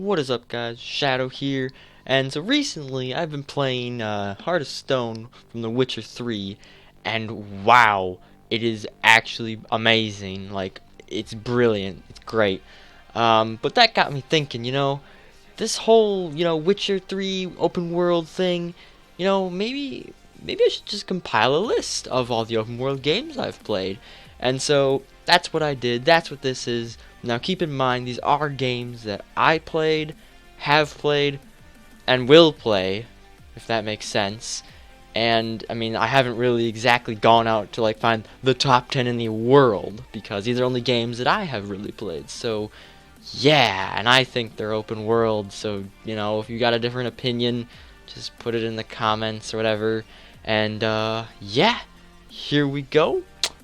What is up, guys? Shadow here, and so recently I've been playing Heart of Stone from The Witcher 3, and wow, it is actually amazing. Like, it's brilliant, it's great. But that got me thinking, this whole, Witcher 3 open world thing, maybe I should just compile a list of all the open world games I've played. And so that's what I did. That's what this is. Now keep in mind, these are games that I played, have played, and will play, if that makes sense. And I mean, I haven't really exactly gone out to find the top 10 in the world, because these are only games that I have really played. So yeah, and I think they're open world. So if you got a different opinion, just put it in the comments or whatever. And yeah, here we go.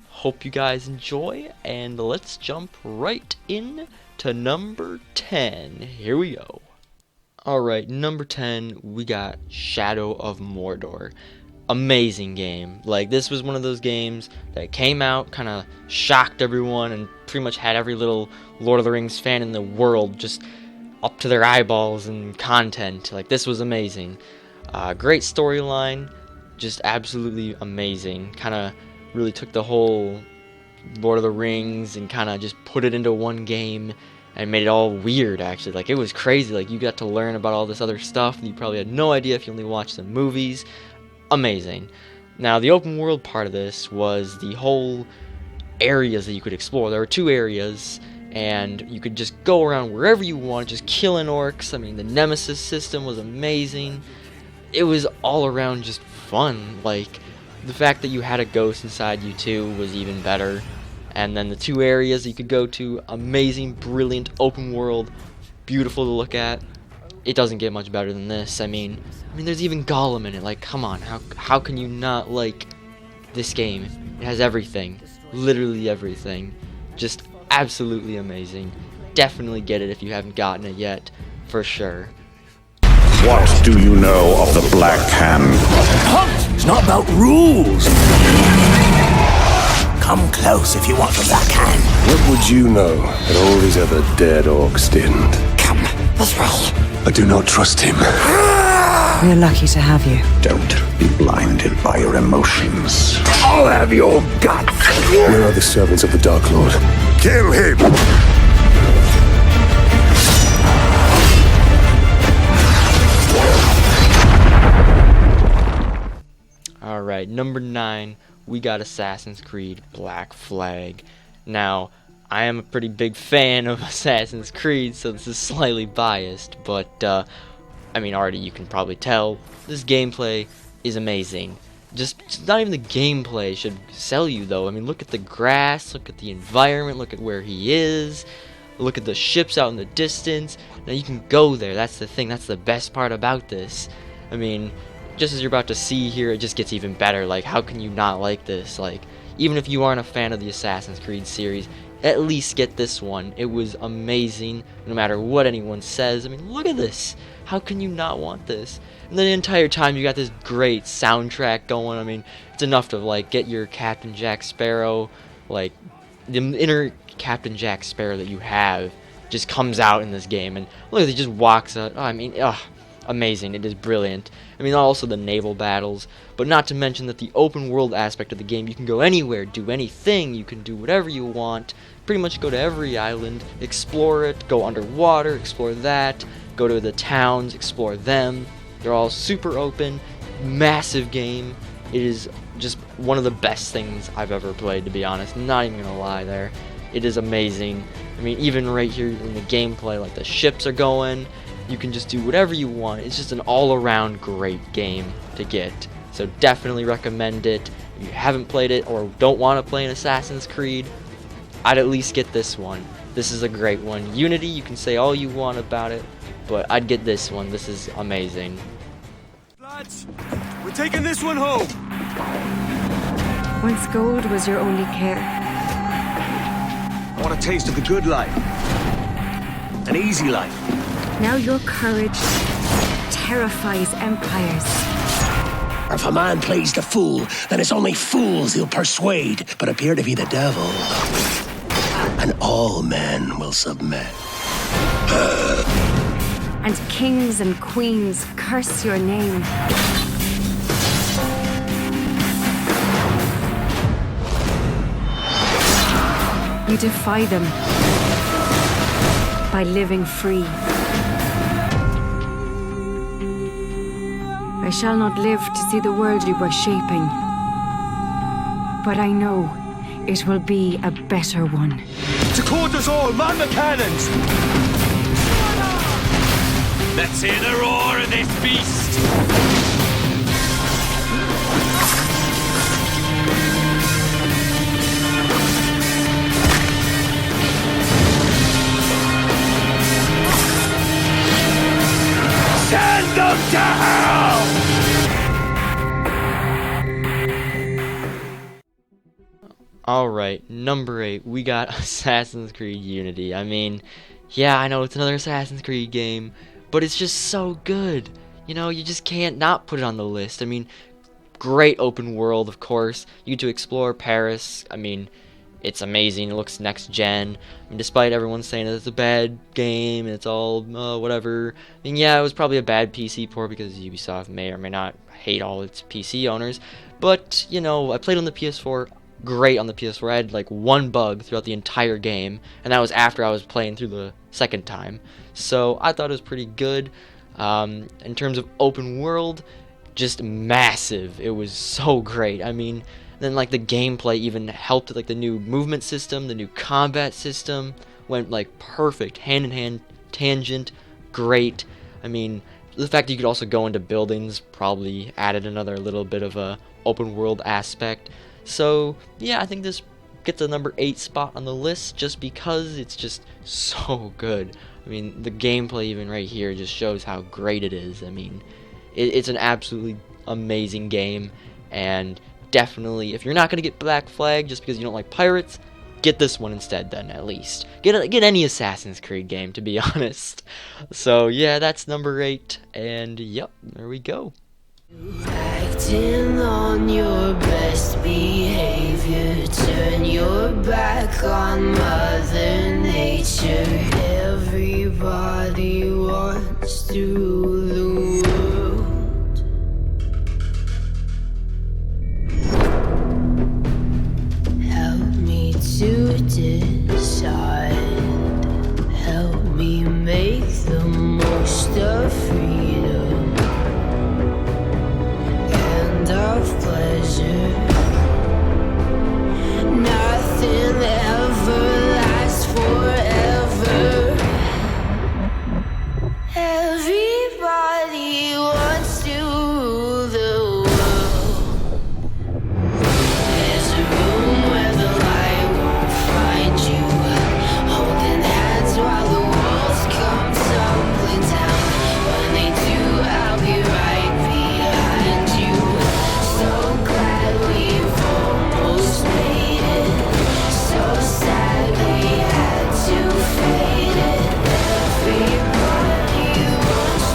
Hope you guys enjoy, and let's jump right in to number 10. Here we go. Alright, number 10, we got Shadow of Mordor. Amazing game. This was one of those games that came out, kind of shocked everyone, and pretty much had every little Lord of the Rings fan in the world just up to their eyeballs in content. This was amazing. Great storyline, just absolutely amazing. Kind of really took the whole Lord of the Rings and kind of just put it into one game and made it all weird, actually. It was crazy. You got to learn about all this other stuff and you probably had no idea if you only watched the movies. Amazing. Now, the open world part of this was the whole areas that you could explore. There were 2 areas, and you could just go around wherever you want, just killing orcs. I mean, the Nemesis system was amazing. It was all around just fun. The fact that you had a ghost inside you too was even better. And then the 2 areas that you could go to, amazing, brilliant, open world, beautiful to look at. It doesn't get much better than this. I mean, there's even Gollum in it. Come on, how can you not like this game? It has everything, literally everything. Just absolutely amazing. Definitely get it if you haven't gotten it yet, for sure. What do you know of the Black Hand? Hunt! It's not about rules. Come close if you want the Black Hand. What would you know that all these other dead orcs didn't? Come this way. I do not trust him. We're lucky to have you. Don't be blinded by your emotions. I'll have your guts. Where are the servants of the Dark Lord? Kill him! Alright, number 9, we got Assassin's Creed Black Flag. Now, I am a pretty big fan of Assassin's Creed, so this is slightly biased, but, already you can probably tell, this gameplay is amazing. Just not even the gameplay should sell you, though. Look at the grass, look at the environment, look at where he is, look at the ships out in the distance. Now, you can go there, that's the thing, that's the best part about this. Just as you're about to see here, it just gets even better. How can you not like this? Even if you aren't a fan of the Assassin's Creed series, at least get this one. It was amazing, no matter what anyone says. Look at this. How can you not want this? And then the entire time, you got this great soundtrack going. It's enough to, get your Captain Jack Sparrow, the inner Captain Jack Sparrow that you have just comes out in this game. And look, he just walks out. Amazing. It is brilliant. Also the naval battles, but not to mention that the open world aspect of the game, you can go anywhere, do anything, you can do whatever you want, pretty much go to every island, explore it, go underwater, explore that, go to the towns, explore them. They're all super open, massive game. It is just one of the best things I've ever played, to be honest, not even gonna lie there. It is amazing. Even right here in the gameplay, the ships are going, you can just do whatever you want. It's just an all-around great game to get. So definitely recommend it. If you haven't played it or don't want to play an Assassin's Creed, I'd at least get this one. This is a great one. Unity, you can say all you want about it, but I'd get this one. This is amazing. Lads, we're taking this one home. Once gold was your only care. I want a taste of the good life. An easy life. Now your courage terrifies empires. If a man plays the fool, then it's only fools he'll persuade, but appear to be the devil. And all men will submit. and kings and queens curse your name. You defy them by living free. I shall not live to see the world you were shaping, but I know it will be a better one. To quarters all, man the cannons! Let's hear the roar of this beast! Send them to hell! Alright, number 8, we got Assassin's Creed Unity. I mean, yeah, I know it's another Assassin's Creed game, but it's just so good. You know, you just can't not put it on the list. I mean, great open world, of course. You get to explore Paris. I mean, it's amazing. It looks next gen. I mean, despite everyone saying that it's a bad game and it's all whatever. I mean, yeah, it was probably a bad PC port because Ubisoft may or may not hate all its PC owners. But, you know, I played on the PS4. Great on the PS4. I had like one bug throughout the entire game, and that was after I was playing through the second time. So I thought it was pretty good. In terms of open world, just massive. It was so great. I mean, then like the gameplay even helped with like the new movement system, the new combat system went like perfect, hand in hand, tangent, great. I mean, the fact that you could also go into buildings probably added another little bit of a open world aspect. So yeah, I think this gets a number 8 spot on the list just because it's just so good. I mean, the gameplay even right here just shows how great it is. I mean, it's an absolutely amazing game, and definitely, if you're not going to get Black Flag just because you don't like pirates, get this one instead then, at least. Get any Assassin's Creed game, to be honest. So yeah, that's number 8, and yep, there we go. Acting on your best behavior, turn your back on Mother Nature. Everybody wants to rule the world. Help me to decide. Help me make the most of freedom of pleasure. Nothing ever lasts forever. Everybody wants to rule the world. There's a room where the light won't find you, holding hands while the walls come tumbling down. When they do, I'll be right behind you. So glad we've almost made it. So sad we had to fade it. Everybody wants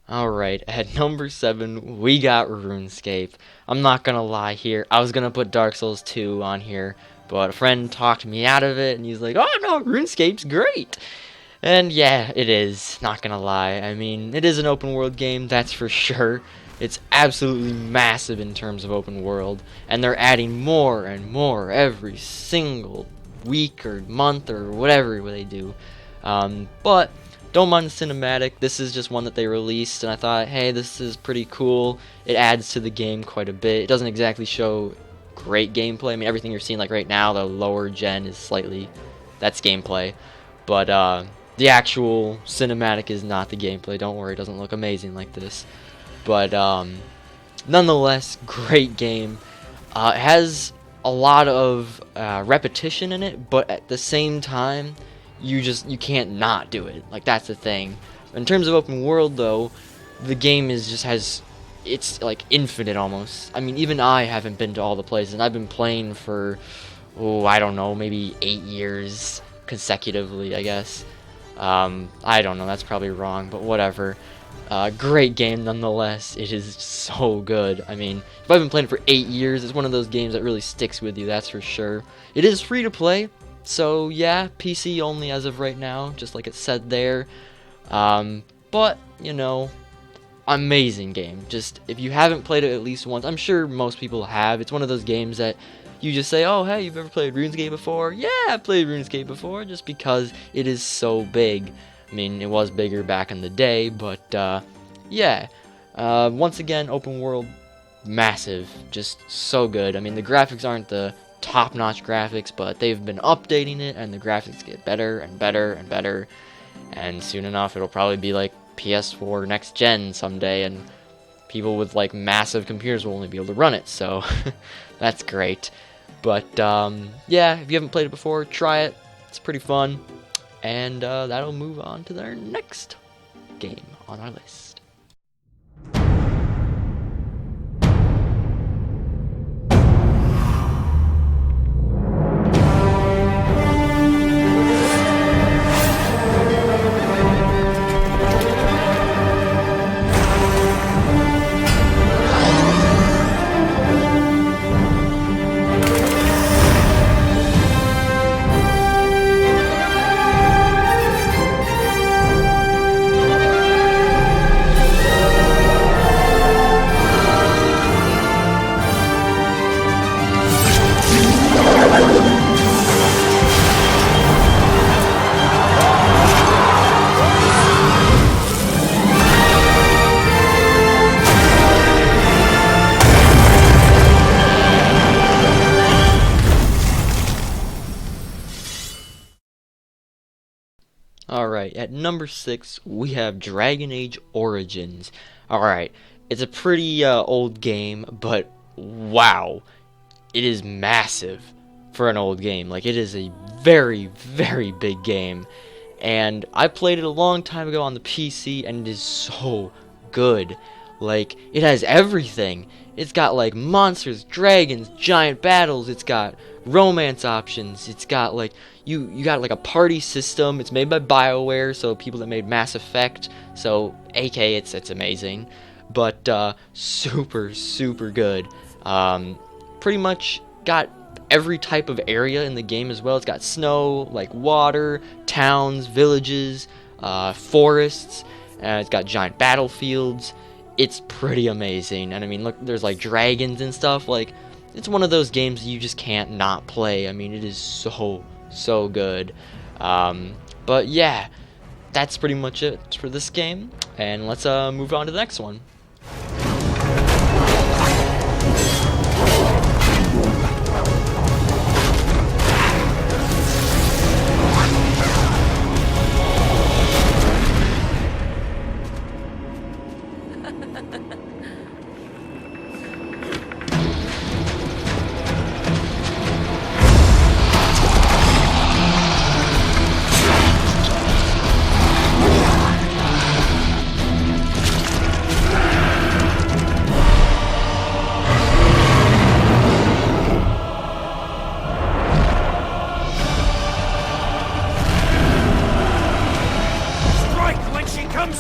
Alright, at number 7, we got RuneScape. I'm not gonna lie here, I was gonna put Dark Souls 2 on here, but a friend talked me out of it, and he's like, oh no, RuneScape's great! And yeah, it is, not gonna lie. I mean, it is an open world game, that's for sure. It's absolutely massive in terms of open world, and they're adding more and more every single week or month or whatever they do. But don't mind the cinematic. This is just one that they released, and I thought, hey, this is pretty cool. It adds to the game quite a bit. It doesn't exactly show great gameplay. I mean, everything you're seeing like right now, the lower gen is slightly, that's gameplay. But the actual cinematic is not the gameplay. Don't worry, it doesn't look amazing like this. But nonetheless, great game. It has a lot of repetition in it, but at the same time, you can't not do it. Like, that's the thing. In terms of open world, though, the game it's like infinite almost. I mean, even I haven't been to all the places, and I've been playing for, I don't know, maybe 8 years consecutively, I guess. I don't know, that's probably wrong, but whatever. Great game nonetheless. It is so good. I mean, if I've been playing it for 8 years, it's one of those games that really sticks with you, that's for sure. It is free to play, so yeah, PC only as of right now, just like it said there. But, you know, amazing game. Just, if you haven't played it at least once, I'm sure most people have. It's one of those games that you just say, oh, hey, you've ever played RuneScape before? Yeah, I played RuneScape before, just because it is so big. I mean, it was bigger back in the day, but, yeah. Once again, open world, massive. Just so good. I mean, the graphics aren't the top-notch graphics, but they've been updating it, and the graphics get better and better and better. And soon enough, it'll probably be like PS4 next gen someday, and people with like massive computers will only be able to run it, so that's great. But yeah, if you haven't played it before, try it. It's pretty fun. And that'll move on to our next game on our list. Alright, at number 6, we have Dragon Age Origins. Alright, it's a pretty old game, but wow, it is massive for an old game. Like, it is a very, very big game. And I played it a long time ago on the PC, and it is so good. Like, it has everything. It's got, like, monsters, dragons, giant battles. It's got romance options. It's got, like, you got, like, a party system. It's made by BioWare, so people that made Mass Effect. So, AK, it's amazing. But, super, super good. Pretty much got every type of area in the game as well. It's got snow, like, water, towns, villages, forests. It's got giant battlefields. It's pretty amazing. And I mean, look, there's like dragons and stuff. Like, it's one of those games you just can't not play. I mean, it is so good. But yeah, that's pretty much it for this game. And let's move on to the next one.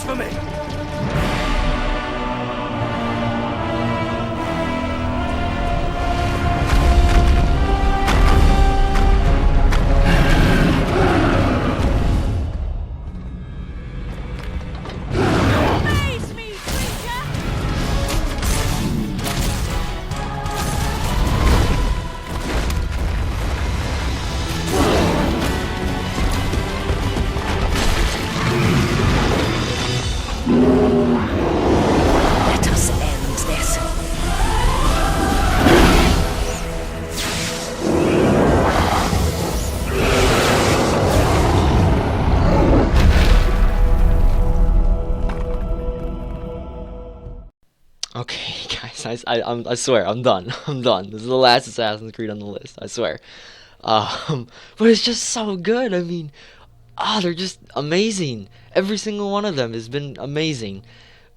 For me. Okay, guys, I swear, I'm done. I'm done. This is the last Assassin's Creed on the list, I swear. But it's just so good. I mean, they're just amazing. Every single one of them has been amazing.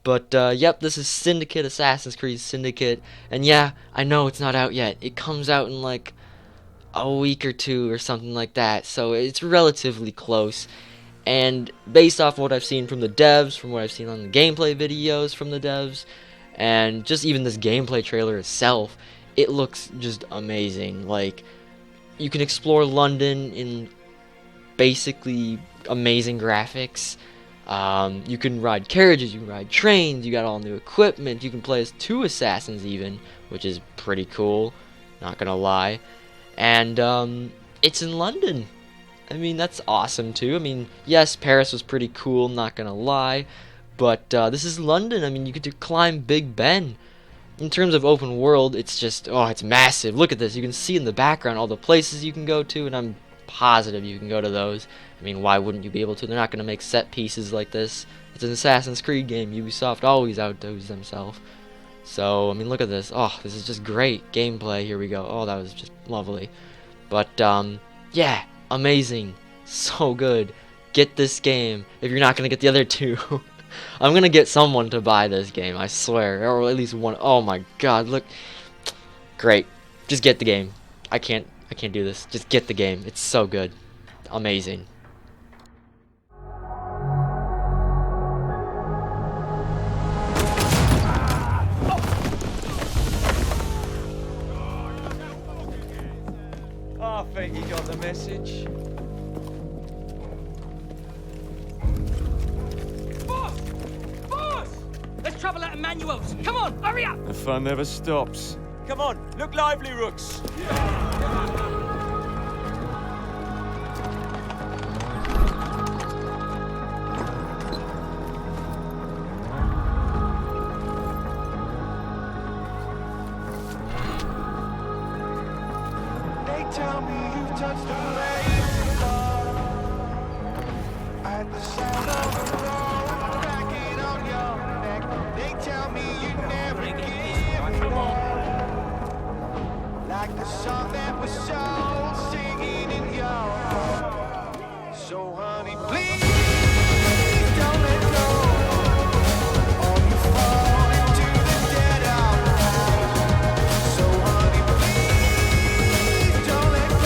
But, yep, this is Syndicate, Assassin's Creed Syndicate. And yeah, I know it's not out yet. It comes out in, like, a week or two or something like that. So it's relatively close. And based off what I've seen from the devs, from what I've seen on the gameplay videos from the devs, and just even this gameplay trailer itself, it looks just amazing. Like, you can explore London in basically amazing graphics. You can ride carriages, you can ride trains, you got all new equipment, you can play as 2 assassins even, which is pretty cool, not gonna lie. And it's in London. I mean, that's awesome too. I mean, yes, Paris was pretty cool, not gonna lie, but this is London. I mean, you get to climb Big Ben. In terms of open world, it's just, it's massive. Look at this. You can see in the background all the places you can go to, and I'm positive you can go to those. I mean, why wouldn't you be able to? They're not going to make set pieces like this. It's an Assassin's Creed game. Ubisoft always outdoes themselves. So, I mean, look at this. This is just great gameplay. Here we go. That was just lovely. But, yeah, amazing. So good. Get this game if you're not going to get the other 2. I'm going to get someone to buy this game, I swear. Or at least one. Oh my god, look. Great. Just get the game. I can't do this. Just get the game. It's so good. Amazing. I think you got the message. Boss! Boss! Let's travel out in manuals. Come on, hurry up! The fun never stops. Come on, look lively, Rooks. Tell me you touched the blade at the sound of the road cracking on your neck. They tell me you never give up, like the song that was so singing in your heart. So honey, please don't let go, or you fall into the dead of night. So honey, please don't let go.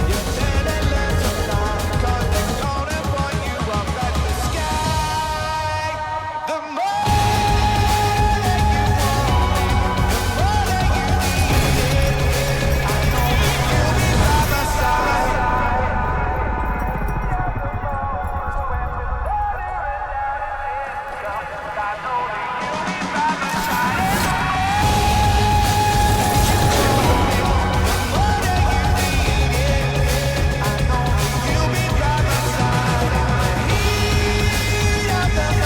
You better let them fly, 'cause they're gonna burn you up like the sky. The more that you want it, the more that you need it. I know that you'll be by my side. I know that you'll be by my side.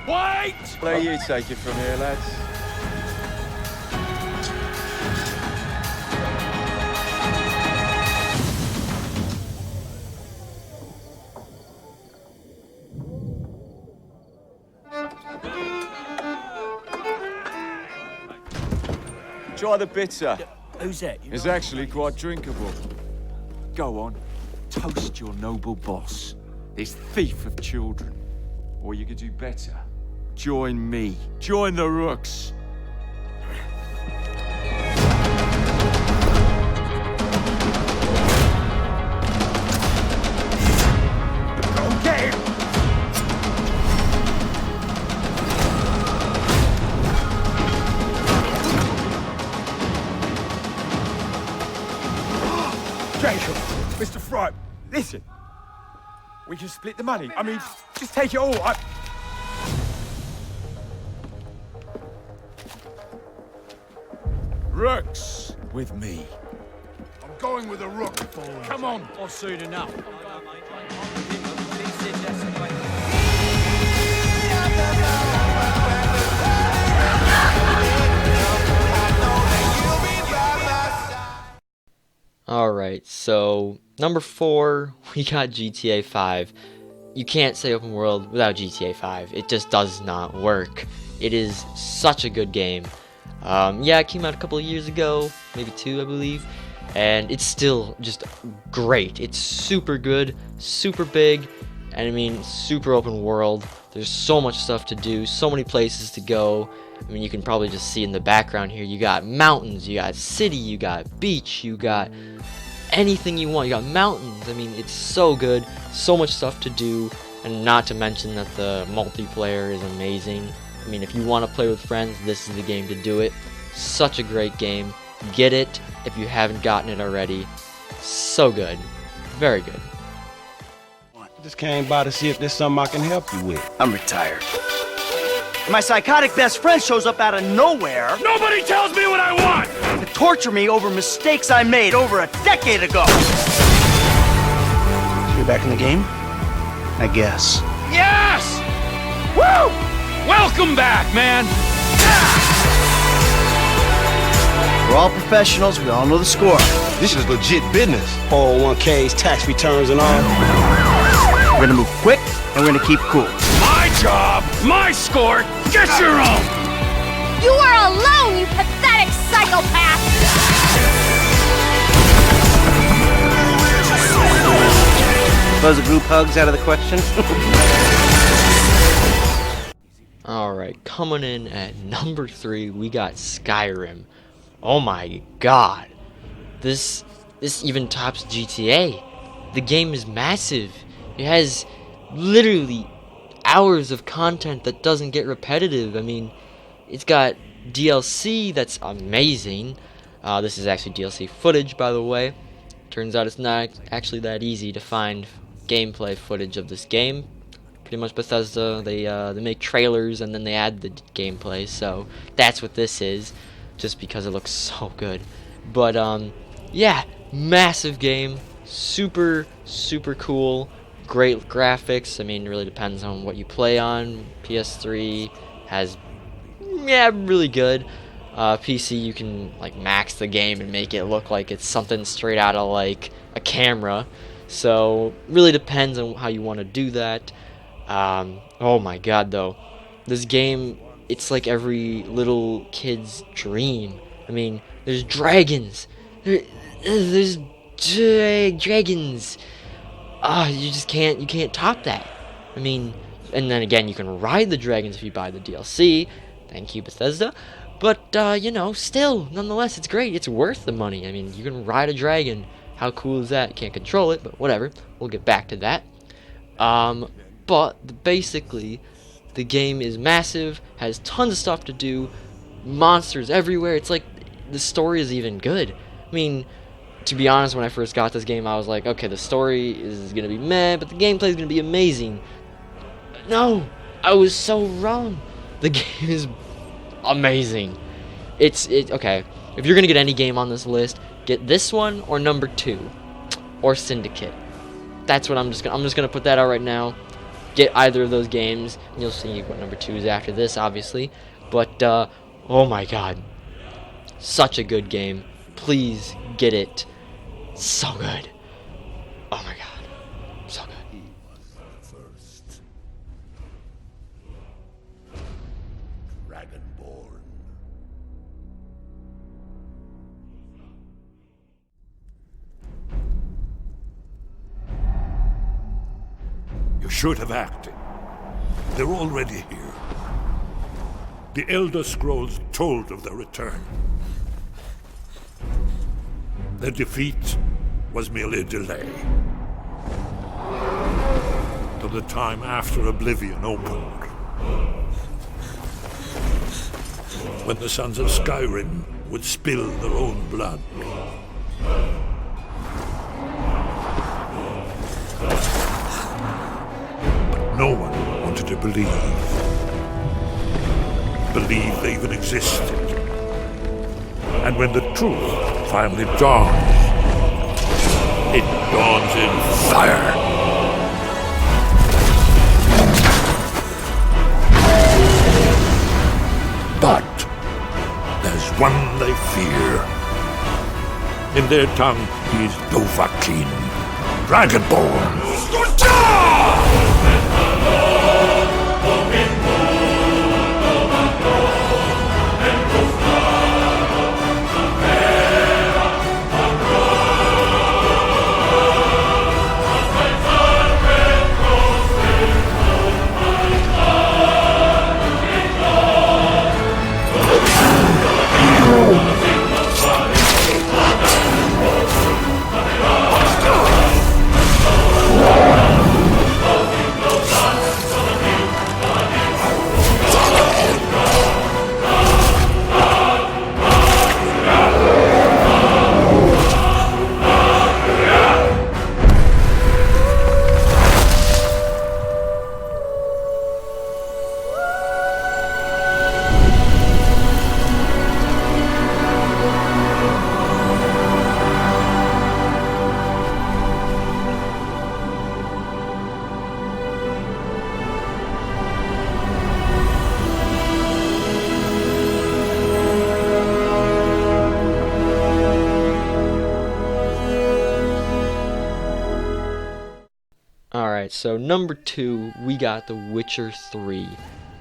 Wait! Let you take it from here, lads. Try the bitter. Who's that? It's actually quite drinkable. Go on, toast your noble boss, this thief of children. Or you could do better. Join me. Join the Rooks. Okay. Jacob, Mr. Fry, listen. We can split the money. I mean, just take it all. Rooks with me. I'm going with a rook. Come on, or soon enough. Alright, so number 4, we got GTA 5. You can't say open world without GTA 5. It just does not work. It is such a good game. Yeah, it came out a couple of years ago, maybe 2, I believe, and it's still just great. It's super good, super big, and I mean, super open world. There's so much stuff to do, so many places to go. I mean, you can probably just see in the background here, you got mountains, you got city, you got beach, you got anything you want. You got mountains. I mean, it's so good, so much stuff to do, and not to mention that the multiplayer is amazing. I mean, if you want to play with friends, this is the game to do it. Such a great game. Get it if you haven't gotten it already. So good. Very good. Just came by to see if there's something I can help you with. I'm retired. My psychotic best friend shows up out of nowhere. Nobody tells me what I want! To torture me over mistakes I made over a decade ago. You're back in the game? I guess. Yes! Woo! Welcome back, man! We're all professionals. We all know the score. This is legit business. 401ks, tax returns, and all. We're gonna move quick, and we're gonna keep cool. My job, my score, get your own! You are alone, you pathetic psychopath! Suppose a group hug's out of the question? Alright, coming in at number 3, we got Skyrim. Oh my god. This even tops GTA. The game is massive. It has literally hours of content that doesn't get repetitive. I mean, it's got DLC that's amazing. This is actually DLC footage, by the way. Turns out it's not actually that easy to find gameplay footage of this game. Pretty much Bethesda, they make trailers and then they add the gameplay, so that's what this is, just because it looks so good. But yeah, massive game, super cool, great graphics. I mean, it really depends on what you play on. PS3 has, yeah, really good. PC, you can like max the game and make it look like it's something straight out of like a camera. So really depends on how you want to do that. Oh my god, though, this game, it's like every little kid's dream. I mean, there's dragons. There's dragons. You just you can't top that. I mean, and then again, you can ride the dragons if you buy the DLC. Thank you, Bethesda. But, you know, still, nonetheless, it's great. It's worth the money. I mean, you can ride a dragon. How cool is that? You can't control it, but whatever. We'll get back to that. But basically, the game is massive, has tons of stuff to do, monsters everywhere. It's like, the story is even good. I mean, to be honest, when I first got this game, I was like, okay, the story is going to be meh, but the gameplay is going to be amazing. No, I was so wrong. The game is amazing. Okay, if you're going to get any game on this list, get this one or number 2, or Syndicate. That's what I'm just going to put that out right now. Get either of those games, and you'll see what number 2 is after this, obviously. But, oh my god. Such a good game. Please get it. So good. Oh my god. So good. Dragonborn. You should have acted. They're already here. The Elder Scrolls told of their return. Their defeat was merely a delay. To the time after Oblivion opened. When the sons of Skyrim would spill their own blood. But no one wanted to believe they even existed. And when the truth finally dawns, it dawns in fire. But there's one they fear. In their tongue, he is Dovahkiin, Dragonborn. Alright, so number 2, we got The Witcher 3.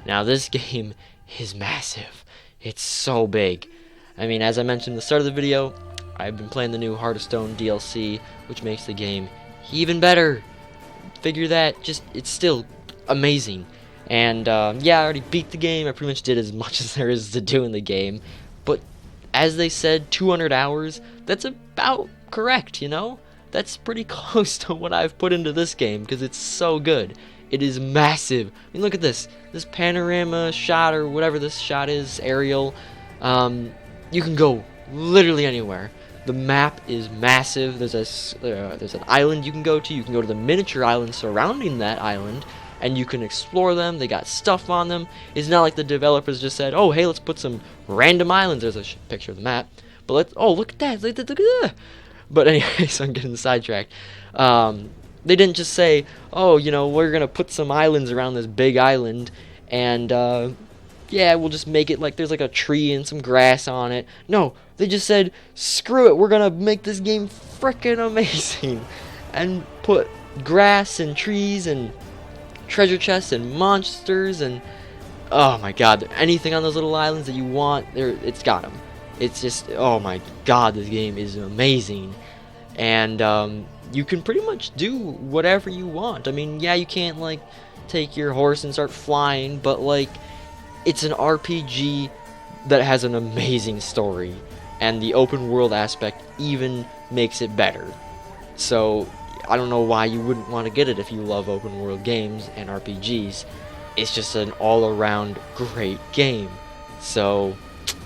Now, this game is massive. It's so big. I mean, as I mentioned at the start of the video, I've been playing the new Heart of Stone DLC, which makes the game even better. Figure that, it's still amazing. And, yeah, I already beat the game. I pretty much did as much as there is to do in the game. But, as they said, 200 hours, that's about correct, you know? That's pretty close to what I've put into this game, because it's so good. It is massive. I mean, look at this panorama shot, or whatever this shot is, aerial. You can go literally anywhere. The map is massive. There's an island you can go to. You can go to the miniature island surrounding that island, and you can explore them. They got stuff on them. It's not like the developers just said, oh, hey, let's put some random islands. There's a picture of the map. But oh, look at that. Look at that. But anyways, I'm getting sidetracked. They didn't just say, oh, you know, we're going to put some islands around this big island, and, yeah, we'll just make it like there's like a tree and some grass on it. No, they just said, screw it, we're going to make this game frickin' amazing. And put grass and trees and treasure chests and monsters and, oh my god, anything on those little islands that you want, it's got them. It's just, oh my god, this game is amazing. And you can pretty much do whatever you want. I mean, yeah, you can't like take your horse and start flying, but like it's an RPG that has an amazing story, and the open world aspect even makes it better. So I don't know why you wouldn't want to get it if you love open world games and RPGs. It's just an all-around great game. So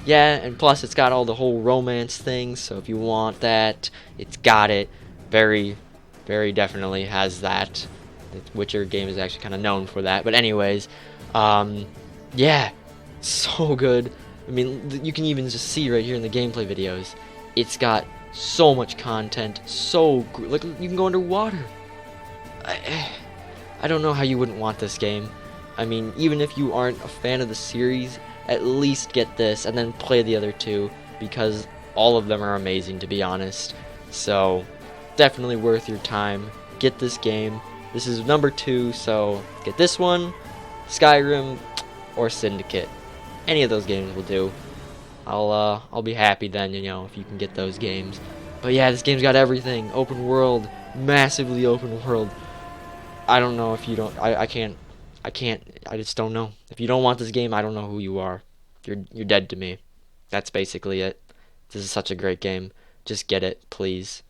yeah, and plus it's got all the whole romance things, so if you want that, it's got it. Very, very definitely has that. The Witcher game is actually kind of known for that. But anyways, yeah, so good. I mean, you can even just see right here in the gameplay videos, it's got so much content, like you can go underwater. I don't know how you wouldn't want this game. I mean, even if you aren't a fan of the series, at least get this and then play the other two, because all of them are amazing, to be honest. So definitely worth your time. Get this game. This is number 2, so get this one, Skyrim, or Syndicate. Any of those games will do. I'll be happy then, you know, if you can get those games. But yeah, this game's got everything. Open world, massively open world. I don't know if you don't. I just don't know. If you don't want this game, I don't know who you are. You're dead to me. That's basically it. This is such a great game. Just get it, please.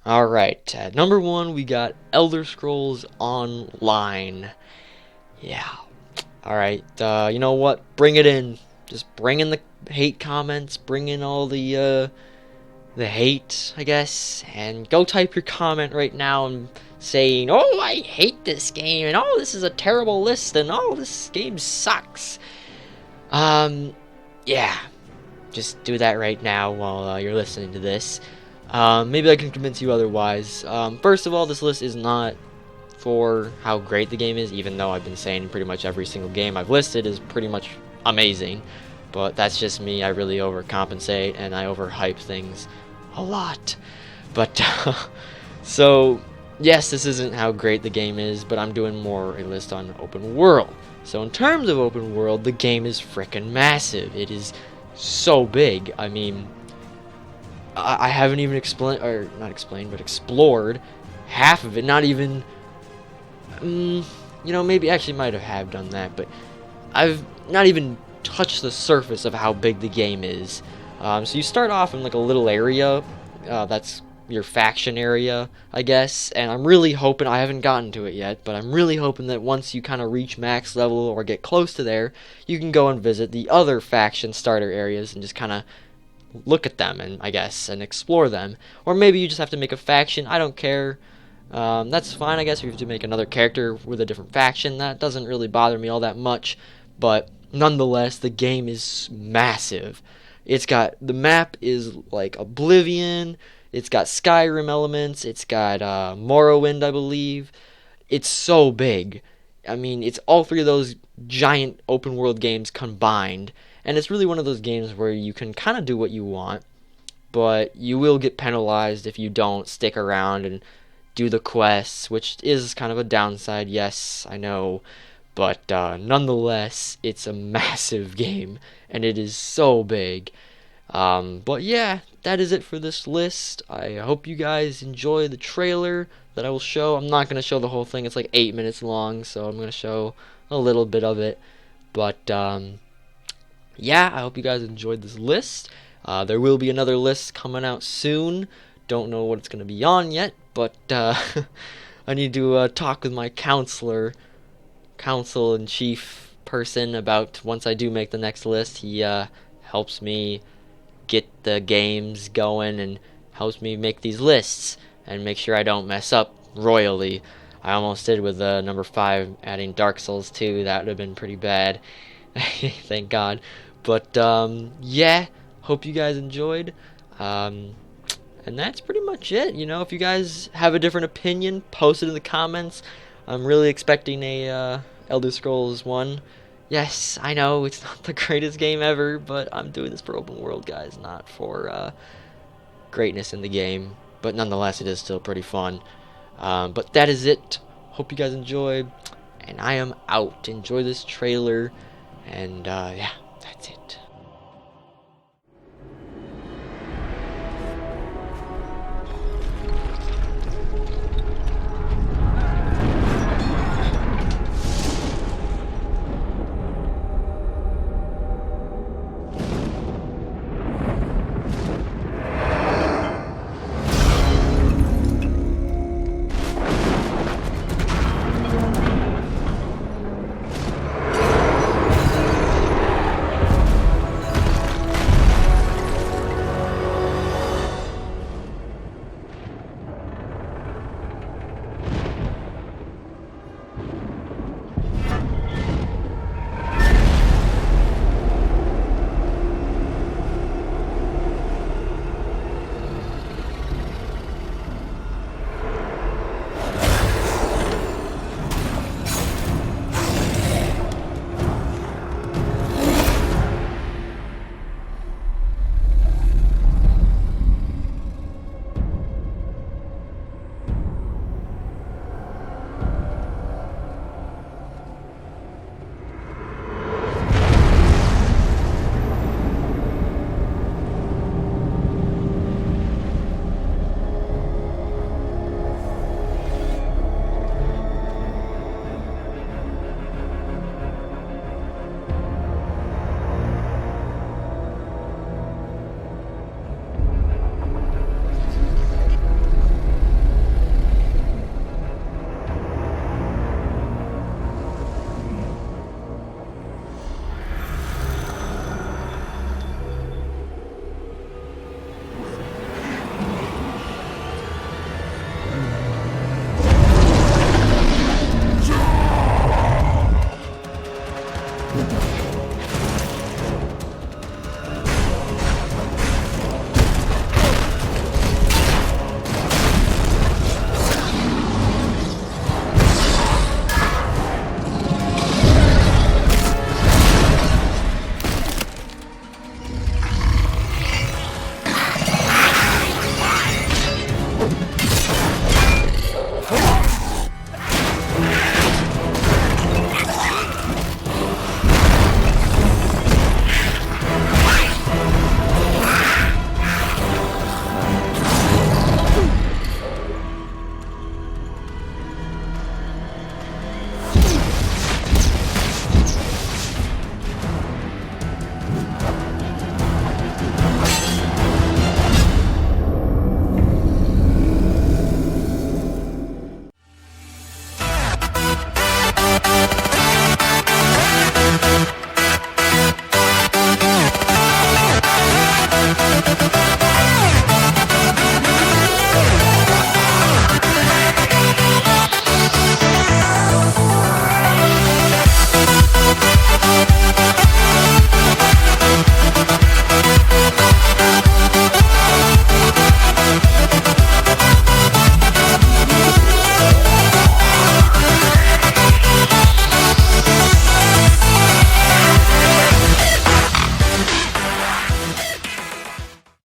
Alright, at number 1 we got Elder Scrolls Online. Yeah. Alright, you know what? Bring it in. Just bring in the hate comments, bring in all the hate, I guess, and go type your comment right now and saying, oh, I hate this game, and oh, this is a terrible list, and oh, this game sucks. Yeah, just do that right now while you're listening to this. Maybe I can convince you otherwise. First of all, this list is not for how great the game is, even though I've been saying pretty much every single game I've listed is pretty much amazing. But that's just me. I really overcompensate and I overhype things a lot. But so yes, this isn't how great the game is, but I'm doing more a list on open world. So in terms of open world, the game is frickin' massive. It is so big. I mean, I haven't even explored half of it. Not even, you know, maybe actually might have done that, but I've not even touched the surface of how big the game is. So you start off in like a little area, that's your faction area, I guess, and I'm really hoping, I haven't gotten to it yet, but I'm really hoping that once you kind of reach max level or get close to there, you can go and visit the other faction starter areas and just kind of look at them, and I guess, and explore them. Or maybe you just have to make a faction. I don't care. That's fine, I guess. If you have to make another character with a different faction, that doesn't really bother me all that much. But nonetheless, the game is massive. It's got, the map is like Oblivion. It's got Skyrim elements. It's got Morrowind, I believe. It's so big. I mean, it's all three of those giant open world games combined. And it's really one of those games where you can kind of do what you want, but you will get penalized if you don't stick around and do the quests, which is kind of a downside, yes, I know. But nonetheless, it's a massive game, and it is so big. But yeah, that is it for this list. I hope you guys enjoy the trailer that I will show. I'm not going to show the whole thing. It's like 8 minutes long, so I'm going to show a little bit of it. But yeah, I hope you guys enjoyed this list. There will be another list coming out soon. Don't know what it's going to be on yet, but I need to talk with my council-in-chief person about once I do make the next list. He helps me get the games going and helps me make these lists and make sure I don't mess up royally. I almost did with number 5 adding Dark Souls 2. That would have been pretty bad. Thank God. But yeah, hope you guys enjoyed. And that's pretty much it. You know, if you guys have a different opinion, post it in the comments. I'm really expecting a Elder Scrolls 1. Yes, I know it's not the greatest game ever, but I'm doing this for open world, guys, not for greatness in the game. But nonetheless, it is still pretty fun. But that is it. Hope you guys enjoyed, and I am out. Enjoy this trailer, and yeah, that's it. Cool.